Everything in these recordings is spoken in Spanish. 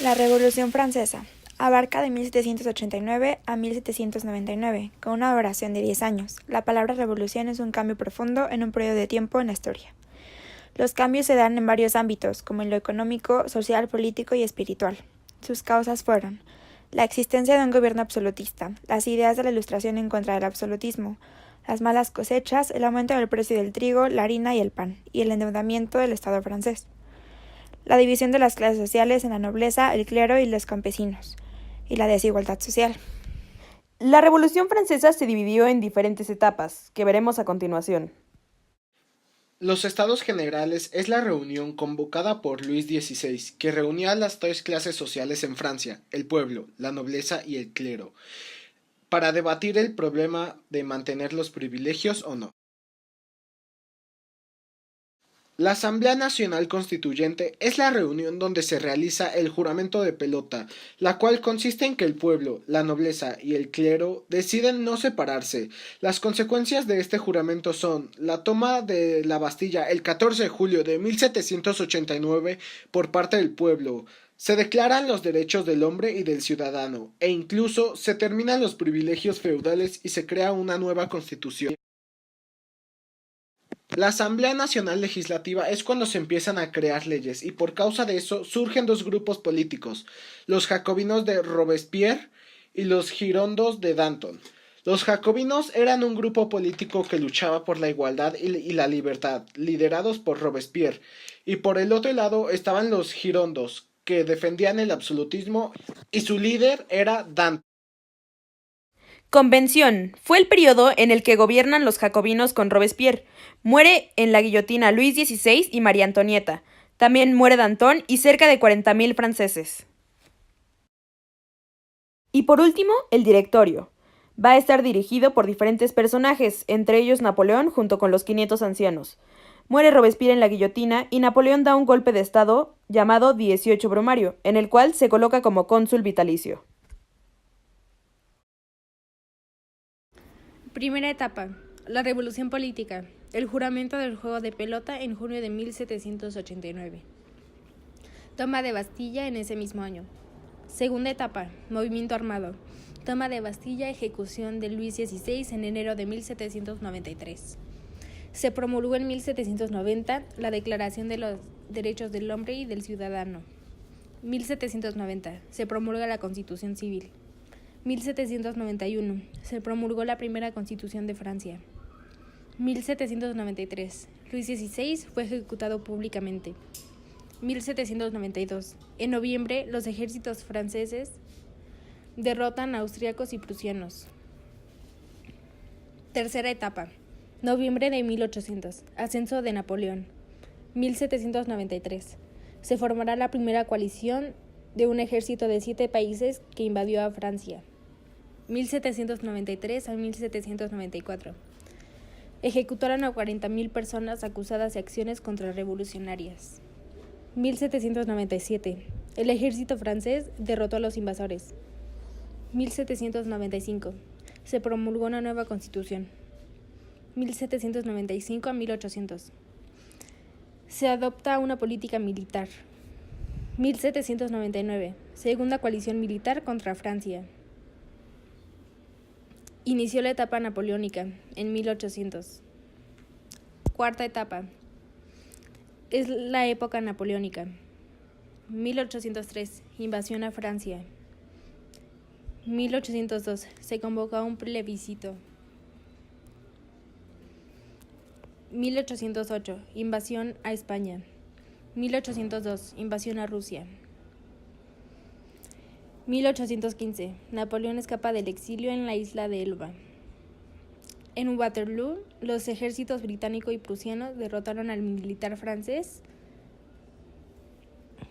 La Revolución Francesa abarca de 1789 a 1799, con una duración de 10 años. La palabra revolución es un cambio profundo en un periodo de tiempo en la historia. Los cambios se dan en varios ámbitos, como en lo económico, social, político y espiritual. Sus causas fueron la existencia de un gobierno absolutista, las ideas de la Ilustración en contra del absolutismo, las malas cosechas, el aumento del precio del trigo, la harina y el pan, y el endeudamiento del Estado francés. La división de las clases sociales en la nobleza, el clero y los campesinos, y la desigualdad social. La Revolución Francesa se dividió en diferentes etapas, que veremos a continuación. Los Estados Generales es la reunión convocada por Luis XVI, que reunía a las tres clases sociales en Francia, el pueblo, la nobleza y el clero, para debatir el problema de mantener los privilegios o no. La Asamblea Nacional Constituyente es la reunión donde se realiza el juramento de pelota, la cual consiste en que el pueblo, la nobleza y el clero deciden no separarse. Las consecuencias de este juramento son la toma de la Bastilla el 14 de julio de 1789 por parte del pueblo. Se declaran los derechos del hombre y del ciudadano, e incluso se terminan los privilegios feudales y se crea una nueva constitución. La Asamblea Nacional Legislativa es cuando se empiezan a crear leyes y por causa de eso surgen dos grupos políticos, los jacobinos de Robespierre y los girondos de Danton. Los jacobinos eran un grupo político que luchaba por la igualdad y la libertad, liderados por Robespierre, y por el otro lado estaban los girondos, que defendían el absolutismo y su líder era Danton. Convención. Fue el periodo en el que gobiernan los jacobinos con Robespierre. Muere en la guillotina Luis XVI y María Antonieta. También muere Danton y cerca de 40.000 franceses. Y por último, el directorio. Va a estar dirigido por diferentes personajes, entre ellos Napoleón junto con los 500 ancianos. Muere Robespierre en la guillotina y Napoleón da un golpe de estado llamado 18 Brumario, en el cual se coloca como cónsul vitalicio. Primera etapa. La Revolución Política. El juramento del juego de pelota en junio de 1789. Toma de Bastilla en ese mismo año. Segunda etapa. Movimiento armado. Toma de Bastilla, ejecución de Luis XVI en enero de 1793. Se promulgó en 1790 la Declaración de los Derechos del Hombre y del Ciudadano. 1790. Se promulga la Constitución Civil. 1791. Se promulgó la primera Constitución de Francia. 1793. Luis XVI fue ejecutado públicamente. 1792. En noviembre, los ejércitos franceses derrotan a austriacos y prusianos. Tercera etapa. Noviembre de 1800. Ascenso de Napoleón. 1793. Se formará la primera coalición de un ejército de 7 países que invadió a Francia. 1793 a 1794. Ejecutaron a 40.000 personas acusadas de acciones contrarrevolucionarias. 1797. El ejército francés derrotó a los invasores. 1795. Se promulgó una nueva constitución. 1795 a 1800. Se adopta una política militar. 1799. Segunda coalición militar contra Francia. Inició la etapa napoleónica en 1800. Cuarta etapa. Es la época napoleónica. 1803. Invasión a Francia. 1802. Se convocó a un plebiscito. 1808. Invasión a España. 1802. Invasión a Rusia. 1815. Napoleón escapa del exilio en la isla de Elba. En Waterloo, los ejércitos británico y prusiano derrotaron al militar francés.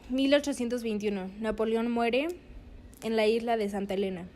1821. Napoleón muere en la isla de Santa Elena.